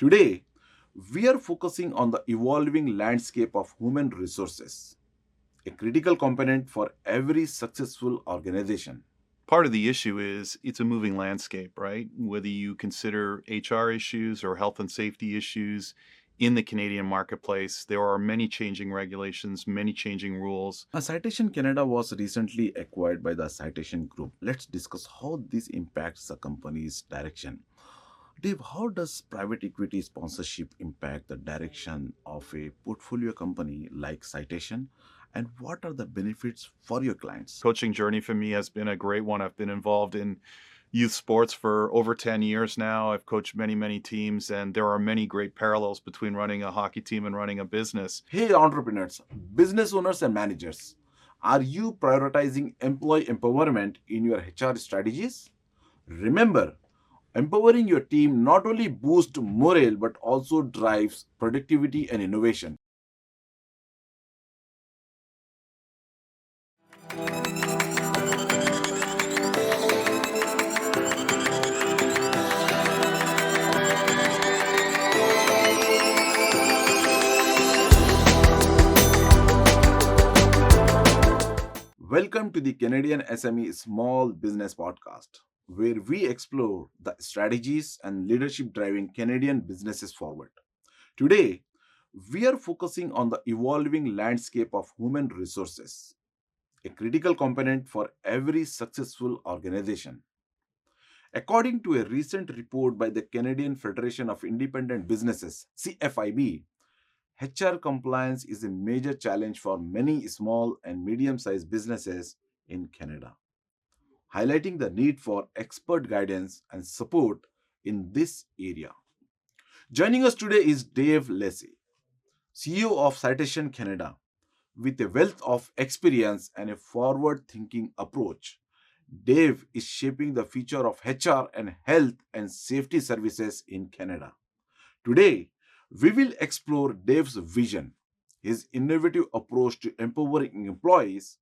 Today, we are focusing on the evolving landscape of human resources, a critical component for every successful organization. Part of the issue is it's a moving landscape, right? Whether you consider HR issues or health and safety issues in the Canadian marketplace, there are many changing regulations, many changing rules. Citation Canada was recently acquired by the Citation Group. Let's discuss how this impacts the company's direction. Dave, how does private equity sponsorship impact the direction of a portfolio company like Citation? And what are the benefits for your clients? Coaching journey for me has been a great one. I've been involved in youth sports for over 10 years now. I've coached many, many teams, and there are many great parallels between running a hockey team and running a business. Hey, entrepreneurs, business owners, and managers, are you prioritizing employee empowerment in your HR strategies? Remember, empowering your team not only boosts morale but also drives productivity and innovation. Welcome to the Canadian SME Small Business Podcast, where we explore the strategies and leadership driving Canadian businesses forward. Today, we are focusing on the evolving landscape of human resources, a critical component for every successful organization. According to a recent report by the Canadian Federation of Independent Businesses, CFIB, HR compliance is a major challenge for many small and medium sized businesses in Canada, highlighting the need for expert guidance and support in this area. Joining us today is Dave Lacey, CEO of Citation Canada, with a wealth of experience and a forward thinking approach. Dave is shaping the future of HR and health and safety services in Canada. Today, we will explore Dave's vision, his innovative approach to empowering employees,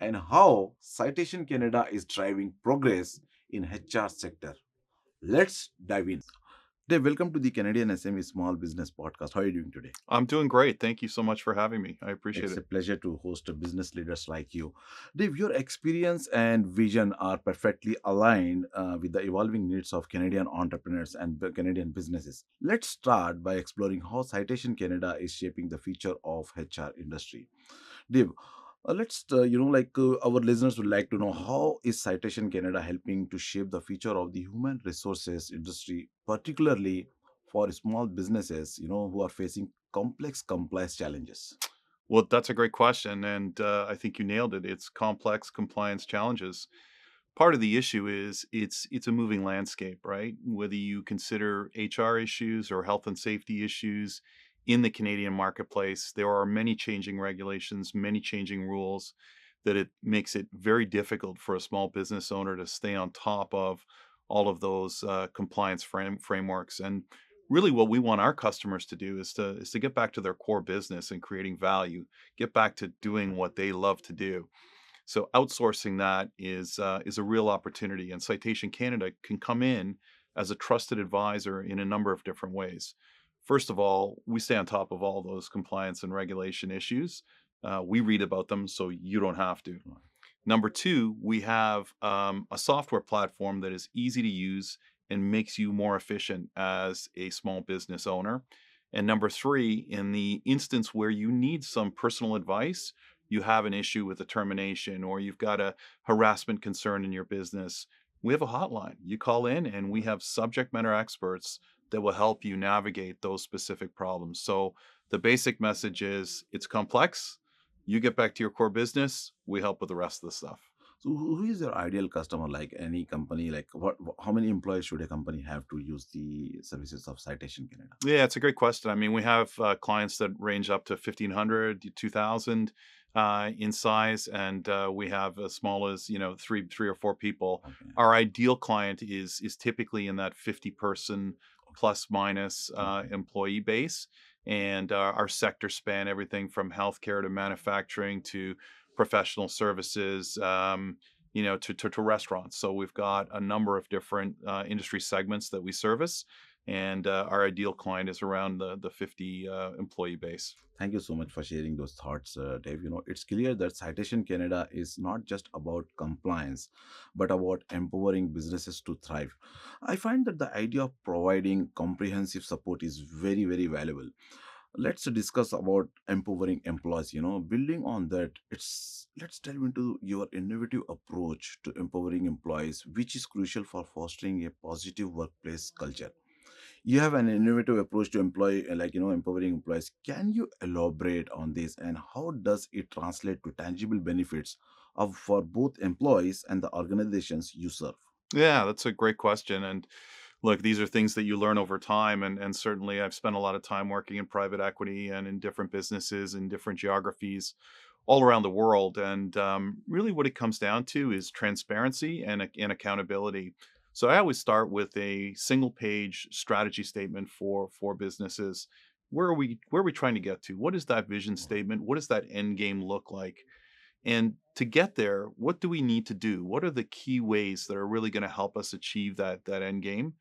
and how Citation Canada is driving progress in HR sector. Let's dive in. Dave, welcome to the Canadian SME Small Business Podcast. How are you doing today? I'm doing great. Thank you so much for having me. I appreciate It's a it. pleasure to host business leaders like you. Dave, your experience and vision are perfectly aligned with the evolving needs of Canadian entrepreneurs and Canadian businesses. Let's start by exploring how Citation Canada is shaping the future of HR industry. Dave, our listeners would like to know how is Citation Canada helping to shape the future of the human resources industry, particularly for small businesses, who are facing complex compliance challenges. Well, that's a great question, and I think you nailed it. It's complex compliance challenges. Part of the issue is it's a moving landscape, right? Whether you consider HR issues or health and safety issues in the Canadian marketplace, there are many changing regulations, many changing rules that it makes it very difficult for a small business owner to stay on top of all of those compliance frameworks. And really, what we want our customers to do is to get back to their core business and creating value, get back to doing what they love to do. So outsourcing that is a real opportunity, and Citation Canada can come in as a trusted advisor in a number of different ways. First of all, we stay on top of all those compliance and regulation issues. We read about them, so you don't have to. Number two, we have a software platform that is easy to use and makes you more efficient as a small business owner. And number three, in the instance where you need some personal advice, you have an issue with a termination or you've got a harassment concern in your business, we have a hotline. You call in and we have subject matter experts that will help you navigate those specific problems. So the basic message is it's complex. You get back to your core business, we help with the rest of the stuff. So, who is your ideal customer? Like any company, like how many employees should a company have to use the services of Citation Canada? Yeah, it's a great question. I mean, we have clients that range up to 1,500, 2,000 in size, and we have as small as three or four people. Okay. Our ideal client is typically in that 50-person plus minus Okay. employee base, and our sector span everything from healthcare to manufacturing to professional services. To restaurants. So we've got a number of different industry segments that we service. and our ideal client is around the 50 employee base. Thank you so much for sharing those thoughts, Dave. It's clear that Citation Canada is not just about compliance, but about empowering businesses to thrive. I find that the idea of providing comprehensive support is very, very valuable. Let's discuss about empowering employees. Building on that, it's let's delve into your innovative approach to empowering employees, which is crucial for fostering a positive workplace culture. You have an innovative approach to employee empowering employees. Can you elaborate on this, and how does it translate to tangible benefits of for both employees and the organizations you serve? Yeah, that's a great question. And look, these are things that you learn over time. And certainly I've spent a lot of time working in private equity and in different businesses in different geographies all around the world. And really, what it comes down to is transparency and accountability. So I always start with a single page strategy statement for businesses. Where are we trying to get to? What is that vision statement? What does that end game look like? And to get there, what do we need to do? What are the key ways that are really going to help us achieve that end game?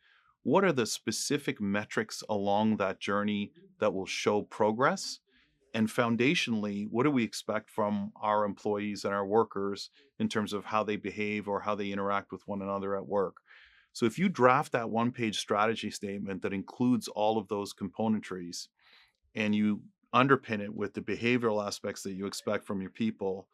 What are the specific metrics along that journey that will show progress? And foundationally, what do we expect from our employees and our workers in terms of how they behave or how they interact with one another at work? So if you draft that one-page strategy statement that includes all of those componentries, and you underpin it with the behavioral aspects that you expect from your people,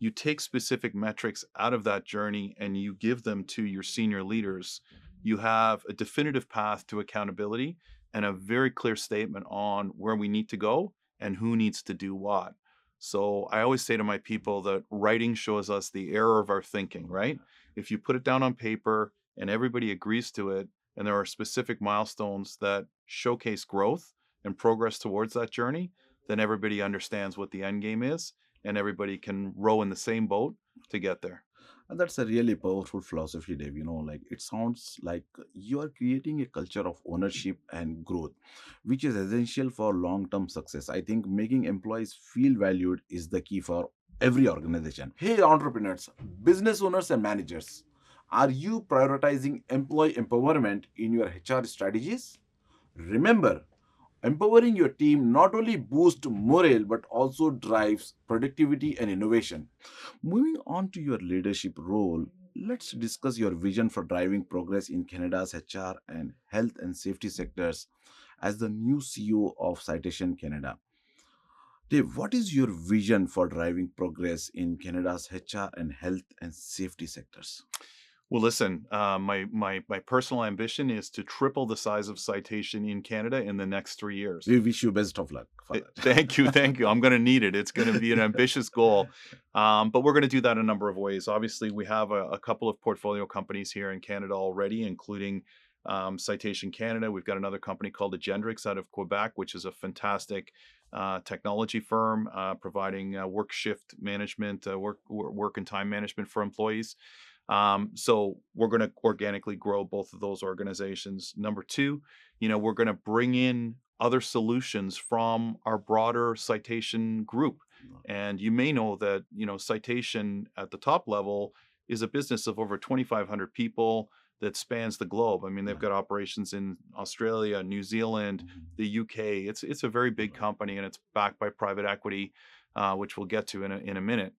you take specific metrics out of that journey and you give them to your senior leaders, you have a definitive path to accountability and a very clear statement on where we need to go and who needs to do what. So I always say to my people that writing shows us the error of our thinking, right? If you put it down on paper and everybody agrees to it, and there are specific milestones that showcase growth and progress towards that journey, then everybody understands what the end game is and everybody can row in the same boat to get there. And that's a really powerful philosophy, Dave. It sounds like you are creating a culture of ownership and growth, which is essential for long term success. I think making employees feel valued is the key for every organization. Hey, entrepreneurs, business owners, and managers, are you prioritizing employee empowerment in your HR strategies? Remember, empowering your team not only boosts morale but also drives productivity and innovation. Moving on to your leadership role, let's discuss your vision for driving progress in Canada's HR and health and safety sectors as the new CEO of Citation Canada. Dave, what is your vision for driving progress in Canada's HR and health and safety sectors? Well, listen, my personal ambition is to triple the size of Citation in Canada in the next 3 years. We wish you best of luck for Thank you, that. thank you. I'm going to need it. It's going to be an ambitious goal, but we're going to do that a number of ways. Obviously, we have a couple of portfolio companies here in Canada already, including Citation Canada. We've got another company called Agendrix out of Quebec, which is a fantastic technology firm providing work shift management, work and time management for employees. So we're going to organically grow both of those organizations. Number two, we're going to bring in other solutions from our broader citation group. And you may know that, citation at the top level is a business of over 2,500 people that spans the globe. I mean, they've got operations in Australia, New Zealand, the UK. It's a very big company, and it's backed by private equity, which we'll get to in a minute.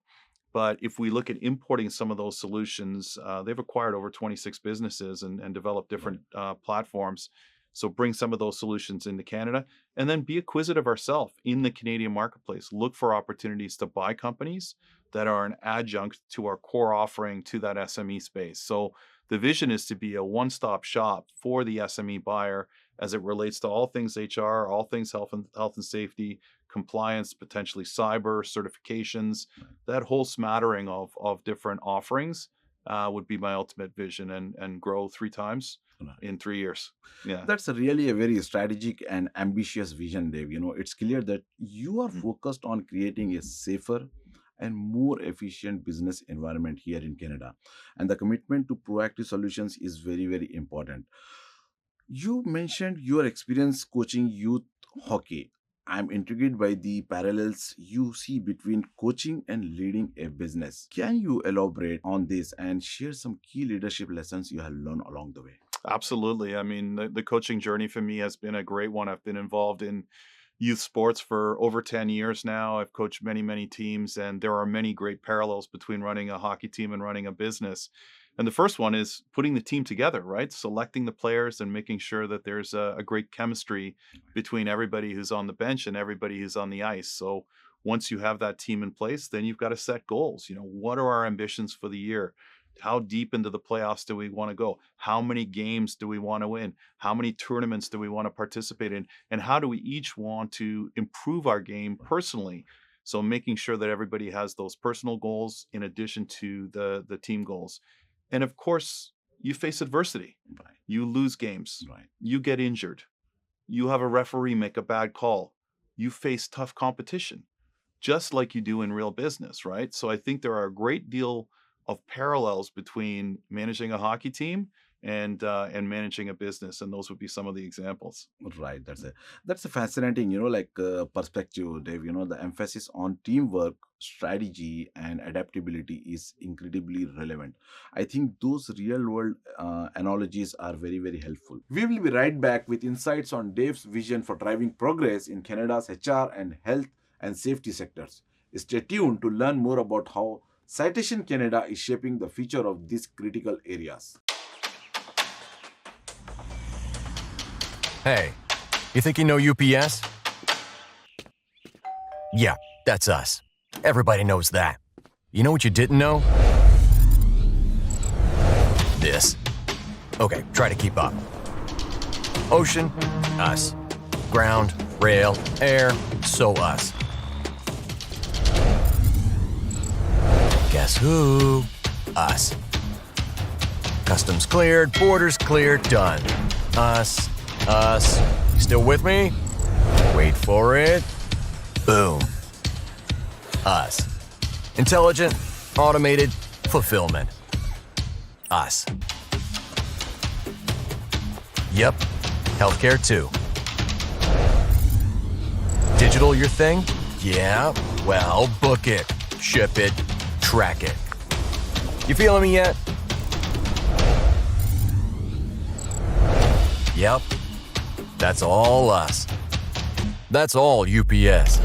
But if we look at importing some of those solutions, they've acquired over 26 businesses and developed different platforms. So bring some of those solutions into Canada and then be acquisitive ourselves in the Canadian marketplace. Look for opportunities to buy companies that are an adjunct to our core offering to that SME space. So the vision is to be a one-stop shop for the SME buyer as it relates to all things HR, all things health and safety, compliance, potentially cyber certifications, that whole smattering of different offerings would be my ultimate vision, and grow 3 times Right. in 3 years. Yeah. That's really a very strategic and ambitious vision, Dave. It's clear that you are Mm. focused on creating a safer and more efficient business environment here in Canada. And the commitment to proactive solutions is very, very important. You mentioned your experience coaching youth hockey. I'm intrigued by the parallels you see between coaching and leading a business. Can you elaborate on this and share some key leadership lessons you have learned along the way? Absolutely. I mean, the coaching journey for me has been a great one. I've been involved in youth sports for over 10 years now. I've coached many, many teams, and there are many great parallels between running a hockey team and running a business. And the first one is putting the team together, right? Selecting the players and making sure that there's a great chemistry between everybody who's on the bench and everybody who's on the ice. So once you have that team in place, then you've got to set goals. What are our ambitions for the year? How deep into the playoffs do we want to go? How many games do we want to win? How many tournaments do we want to participate in? And how do we each want to improve our game personally? So making sure that everybody has those personal goals in addition to the team goals. And of course, you face adversity. Right, You lose games. right. You get injured. You have a referee make a bad call. You face tough competition, just like you do in real business, right? So I think there are a great deal of parallels between managing a hockey team and managing a business, and those would be some of the examples. Right, that's a fascinating, perspective, Dave. The emphasis on teamwork, strategy, and adaptability is incredibly relevant. I think those real-world analogies are very, very helpful. We will be right back with insights on Dave's vision for driving progress in Canada's HR and health and safety sectors. Stay tuned to learn more about how Citation Canada is shaping the future of these critical areas. Hey, you think you know UPS? Yeah, that's us. Everybody knows that. You know what you didn't know? This. Okay, try to keep up. Ocean, us. Ground, rail, air, so us. Guess who? Us. Customs cleared, borders cleared, done. Us. You still with me? Wait for it. Boom. Us. Intelligent, automated, fulfillment. Us. Yep. Healthcare too. Digital your thing? Yeah. Well, book it, ship it, track it. You feeling me yet? Yep. That's all us. That's all UPS.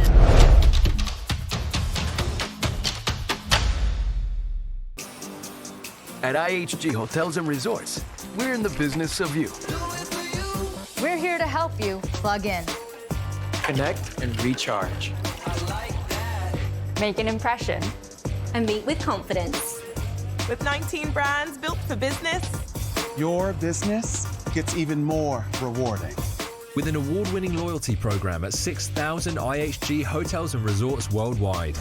At IHG Hotels and Resorts, we're in the business of you. We're here to help you plug in. Connect and recharge. Make an impression. And meet with confidence. With 19 brands built for business, your business gets even more rewarding. With an award-winning loyalty program at 6,000 IHG hotels and resorts worldwide.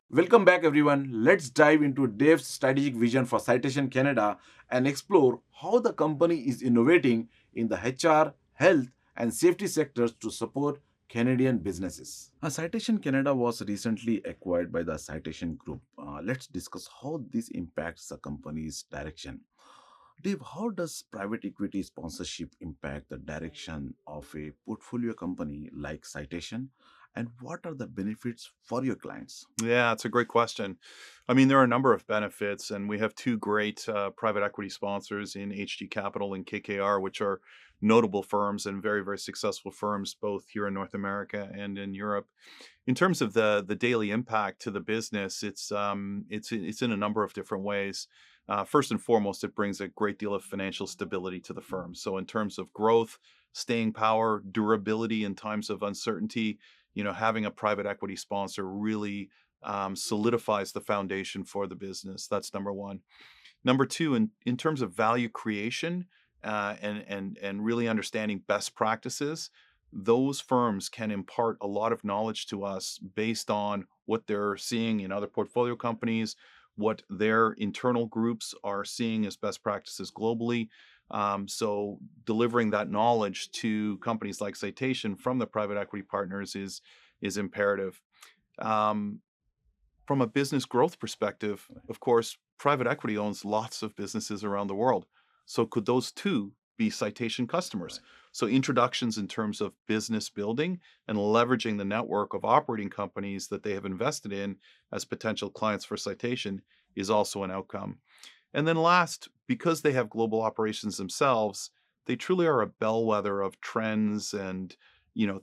Welcome back, everyone. Let's dive into Dave's strategic vision for Citation Canada and explore how the company is innovating in the HR, health, and safety sectors to support Canadian businesses. Citation Canada was recently acquired by the Citation Group. Let's discuss how this impacts the company's direction. Dave, how does private equity sponsorship impact the direction of a portfolio company like Citation? And what are the benefits for your clients? Yeah, it's a great question. I mean, there are a number of benefits, and we have two great private equity sponsors in HG Capital and KKR, which are notable firms and very, very successful firms, both here in North America and in Europe. In terms of the daily impact to the business, it's in a number of different ways. First and foremost, it brings a great deal of financial stability to the firm. So in terms of growth, staying power, durability in times of uncertainty, having a private equity sponsor really solidifies the foundation for the business. That's number one. Number two, in terms of value creation and really understanding best practices, those firms can impart a lot of knowledge to us based on what they're seeing in other portfolio companies, what their internal groups are seeing as best practices globally. So delivering that knowledge to companies like Citation from the private equity partners is imperative. From a business growth perspective, of course, private equity owns lots of businesses around the world. So could those two be Citation customers? So introductions in terms of business building and leveraging the network of operating companies that they have invested in as potential clients for Citation is also an outcome. And then last, because they have global operations themselves, they truly are a bellwether of trends and,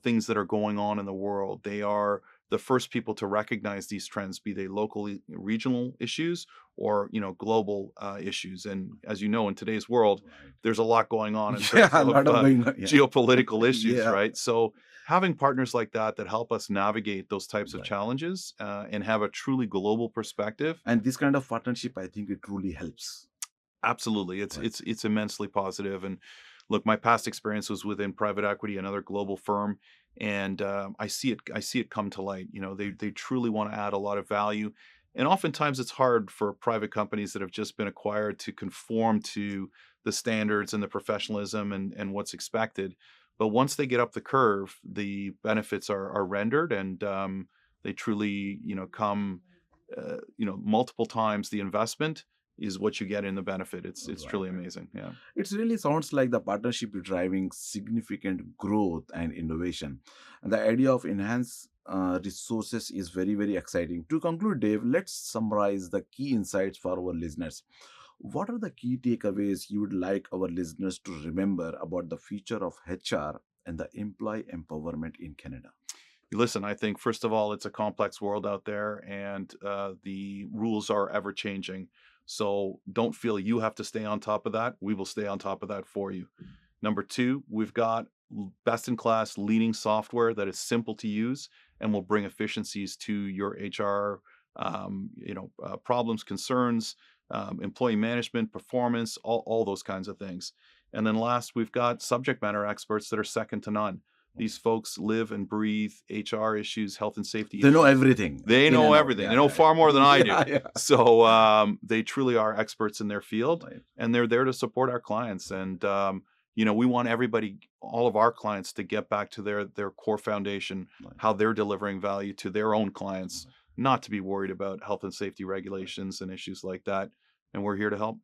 things that are going on in the world. They are the first people to recognize these trends, be they locally regional issues or, global issues. And as you know, in today's world, there's a lot going on in terms a of lot of going on. Yeah. geopolitical issues, Yeah. right? So having partners like that help us navigate those types of challenges and have a truly global perspective. And this kind of partnership, I think it truly helps. Absolutely. It's immensely positive. And look, my past experience was within private equity, another global firm, and I see it come to light. They truly want to add a lot of value, and oftentimes it's hard for private companies that have just been acquired to conform to the standards and the professionalism and what's expected. But once they get up the curve, the benefits are rendered, and they truly come multiple times the investment is what you get in the benefit. It's truly amazing. Yeah. It really sounds like the partnership is driving significant growth and innovation. And the idea of enhanced resources is very, very exciting. To conclude, Dave, let's summarize the key insights for our listeners. What are the key takeaways you would like our listeners to remember about the future of HR and the employee empowerment in Canada? Listen, I think first of all, it's a complex world out there, and the rules are ever changing. So don't feel you have to stay on top of that. We will stay on top of that for you. Number two, we've got best in class leading software that is simple to use and will bring efficiencies to your HR, problems, concerns, employee management, performance, all those kinds of things. And then last, we've got subject matter experts that are second to none. These folks live and breathe HR issues, health and safety They issues. know everything. They know everything. They know far more than I do. Yeah. So they truly are experts in their field, Right. and they're there to support our clients. And we want everybody, all of our clients, to get back to their core foundation, how they're delivering value to their own clients, not to be worried about health and safety regulations and issues like that. And we're here to help.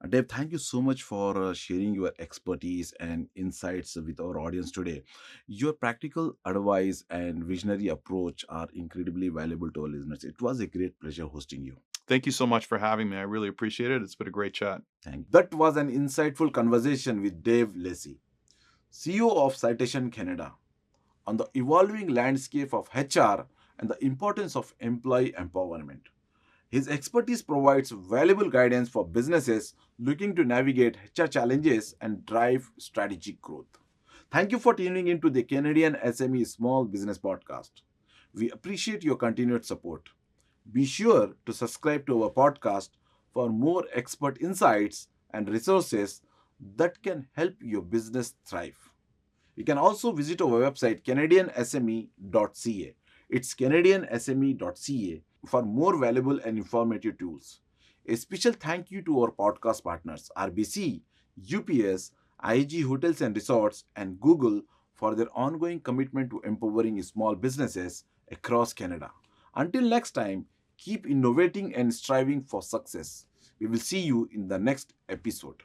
Dave, thank you so much for sharing your expertise and insights with our audience today. Your practical advice and visionary approach are incredibly valuable to our listeners. It was a great pleasure hosting you. Thank you so much for having me. I really appreciate it. It's been a great chat. Thank you. That was an insightful conversation with Dave Lacey, CEO of Citation Canada, on the evolving landscape of HR and the importance of employee empowerment. His expertise provides valuable guidance for businesses looking to navigate HR challenges and drive strategic growth. Thank you for tuning into the Canadian SME Small Business Podcast. We appreciate your continued support. Be sure to subscribe to our podcast for more expert insights and resources that can help your business thrive. You can also visit our website CanadianSME.ca. It's CanadianSME.ca for more valuable and informative tools. A special thank you to our podcast partners RBC, UPS, IAG Hotels and Resorts, and Google for their ongoing commitment to empowering small businesses across Canada. Until next time, keep innovating and striving for success. We will see you in the next episode.